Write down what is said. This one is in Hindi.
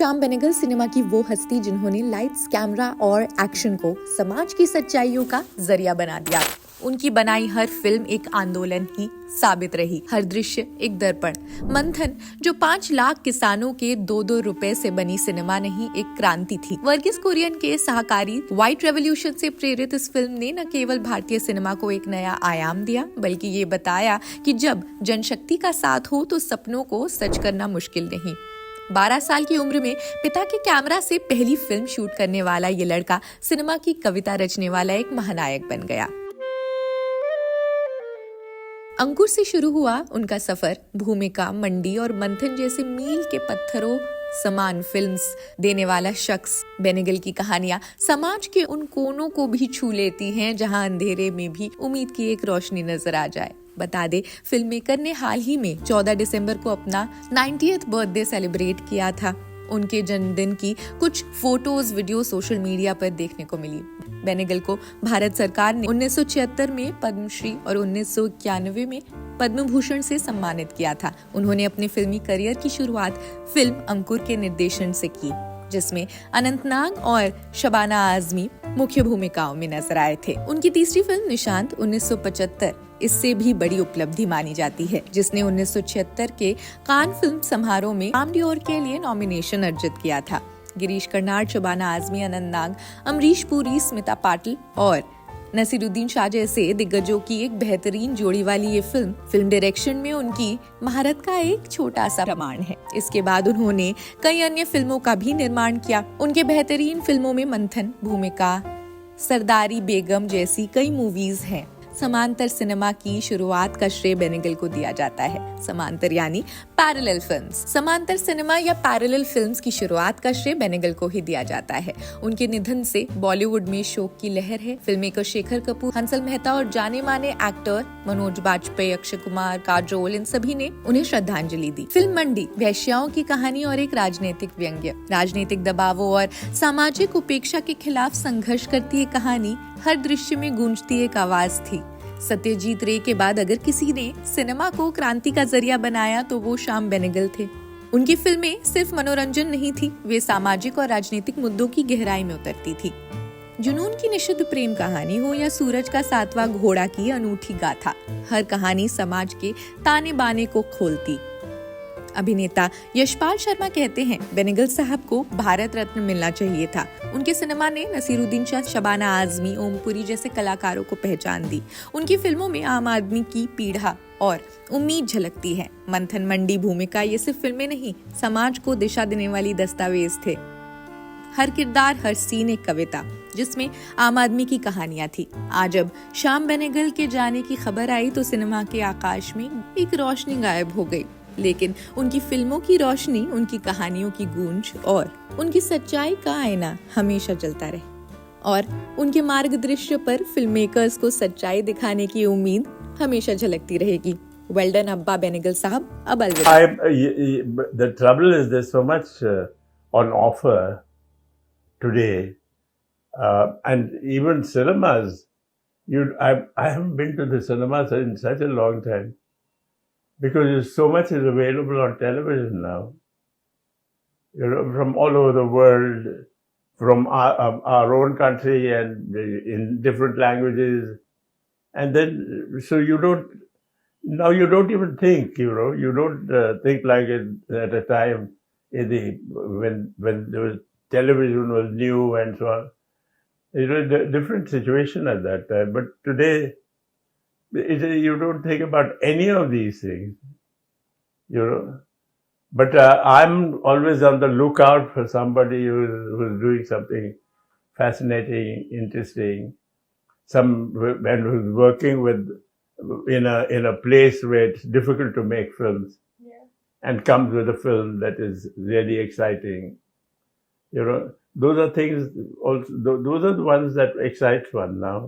श्याम बेनेगल सिनेमा की वो हस्ती जिन्होंने लाइट्स, कैमरा और एक्शन को समाज की सच्चाइयों का जरिया बना दिया। उनकी बनाई हर फिल्म एक आंदोलन ही साबित रही, हर दृश्य एक दर्पण। मंथन, जो 5 लाख किसानों के 2-2 रुपए से बनी सिनेमा नहीं, एक क्रांति थी। वर्गीस कुरियन के सहकारी व्हाइट रेवोल्यूशन से प्रेरित इस फिल्म ने न केवल भारतीय सिनेमा को एक नया आयाम दिया, बल्कि ये बताया कि जब जनशक्ति का साथ हो तो सपनों को सच करना मुश्किल नहीं। 12 साल की उम्र में पिता के कैमरा से पहली फिल्म शूट करने वाला ये लड़का सिनेमा की कविता रचने वाला एक महानायक बन गया। अंकुर से शुरू हुआ उनका सफर। भूमिका, मंडी और मंथन जैसे मील के पत्थरों समान फिल्म्स देने वाला शख्स। बेनेगल की कहानियां समाज के उन कोनों को भी छू लेती हैं जहां अंधेरे में भी उम्मीद की एक रोशनी नजर आ जाए। बता दे, फिल्म मेकर ने हाल ही में 14 दिसंबर को अपना 90th बर्थडे सेलिब्रेट किया था। उनके जन्मदिन की कुछ फोटोज, वीडियो सोशल मीडिया पर देखने को मिली। बेनेगल को भारत सरकार ने 1976 में पद्मश्री और 1991 में पद्म भूषण से सम्मानित किया था। उन्होंने अपने फिल्मी करियर की शुरुआत फिल्म अंकुर के निर्देशन से की, जिसमें अनंतनाग और शबाना आजमी मुख्य भूमिकाओं में नजर आए थे। उनकी तीसरी फिल्म निशांत 1975 इससे भी बड़ी उपलब्धि मानी जाती है, जिसने 1976 के कान फिल्म समारोह में पाम डियोर के लिए नॉमिनेशन अर्जित किया था। गिरीश कर्नाड, शबाना आजमी, अनंतनाग, अमरीश पुरी, स्मिता पाटिल और नसीरुद्दीन शाह जैसे दिग्गजों की एक बेहतरीन जोड़ी वाली ये फिल्म डायरेक्शन में उनकी महारत का एक छोटा सा प्रमाण है। इसके बाद उन्होंने कई अन्य फिल्मों का भी निर्माण किया। उनके बेहतरीन फिल्मों में मंथन, भूमिका, सरदारी बेगम जैसी कई मूवीज हैं। समांतर सिनेमा की शुरुआत का श्रेय बेनेगल को दिया जाता है। समांतर यानी पैरेलल फिल्म्स। समांतर सिनेमा या पैरेलल फिल्म्स की शुरुआत का श्रेय बेनेगल को ही दिया जाता है। उनके निधन से बॉलीवुड में शोक की लहर है। फिल्ममेकर शेखर कपूर, हंसल मेहता और जाने माने एक्टर मनोज बाजपेयी, अक्षय कुमार, काजोल, इन सभी ने उन्हें श्रद्धांजलि दी। फिल्म मंडी वेश्याओं की कहानी और एक राजनीतिक व्यंग्य। राजनीतिक दबावों और सामाजिक उपेक्षा के खिलाफ संघर्ष करती ये कहानी हर दृश्य में गूंजती एक आवाज थी। सत्यजीत रे के बाद अगर किसी ने सिनेमा को क्रांति का जरिया बनाया तो वो श्याम बेनेगल थे। उनकी फिल्में सिर्फ मनोरंजन नहीं थी, वे सामाजिक और राजनीतिक मुद्दों की गहराई में उतरती थी। जुनून की निषिद्ध प्रेम कहानी हो या सूरज का 7वां घोड़ा की अनूठी गाथा, हर कहानी समाज के ताने बाने को खोलती। अभिनेता यशपाल शर्मा कहते हैं, बेनेगल साहब को भारत रत्न मिलना चाहिए था। उनके सिनेमा ने नसीरुद्दीन शाह, शबाना आजमी, ओमपुरी जैसे कलाकारों को पहचान दी। उनकी फिल्मों में आम आदमी की पीड़ा और उम्मीद झलकती है। मंथन, मंडी, भूमिका ये सिर्फ फिल्में नहीं, समाज को दिशा देने वाली दस्तावेज थे। हर किरदार, हर सीन एक कविता, जिसमें आम आदमी की कहानियां थी। आज जब श्याम बेनेगल के जाने की खबर आई तो सिनेमा के आकाश में एक रोशनी गायब हो गई, लेकिन उनकी फिल्मों की रोशनी, उनकी कहानियों की गूंज और उनकी सच्चाई का आईना हमेशा जलता रहे। और उनके मार्गदर्शन पर फिल्म मेकर्स को सच्चाई दिखाने की उम्मीद हमेशा झलकती रहेगी। वेल डन अब्बा बेनेगल साहब, अब अलविदा। The trouble is there's so much on offer today, and even cinemas. I haven't been to the cinemas in such a long time. Because so much is available on television now, from all over the world, from our own country and in different languages. And then, so you don't even think, you don't think like it at a time when there was television was new and so on. The different situation at that time. But today, you don't think about any of these things, But I'm always on the lookout for somebody who's doing something fascinating, interesting, and who's working in a place where it's difficult to make films, and comes with a film that is really exciting. Those are things. Also, those are the ones that excite one now.